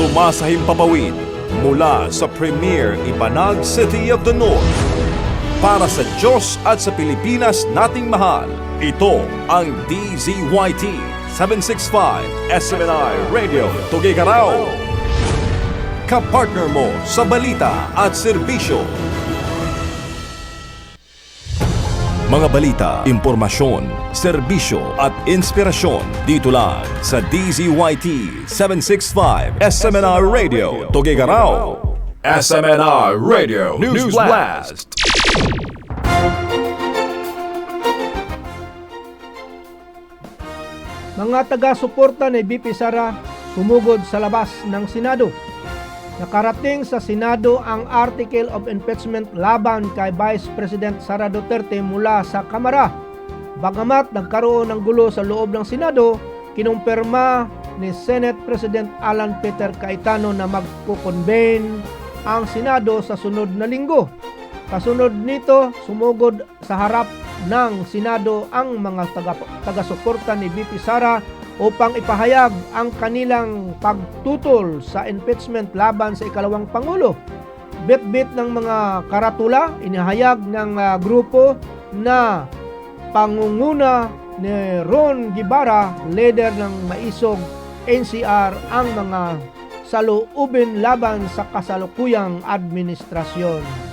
Sumasahimpapawid mula sa Premier Ibanag City of the North. Para sa Diyos at sa Pilipinas nating mahal, ito ang DZYT 765 SMNI Radio Tuguegarao. Kapartner mo sa balita at serbisyo. Mga balita, impormasyon, serbisyo at inspirasyon dito lang sa DZYT 765 SMNR Radio Tuguegarao. SMNR Radio News Blast. Mga taga-suporta ni BP Sara sumugod sa labas ng Senado. Nakarating sa Senado ang Article of Impeachment laban kay Vice President Sara Duterte mula sa Kamara. Bagamat nagkaroon ng gulo sa loob ng Senado, kinumpirma ni Senate President Alan Peter Cayetano na magko-convene ang Senado sa sunod na linggo. Kasunod nito, sumugod sa harap ng Senado ang mga taga-suporta ni BP Sara upang ipahayag ang kanilang pagtutol sa impeachment laban sa ikalawang Pangulo. Bit-bit ng mga karatula, inihayag ng grupo na pangunguna ni Ron Guevara, leader ng maisog NCR, ang mga saloobin laban sa kasalukuyang administrasyon.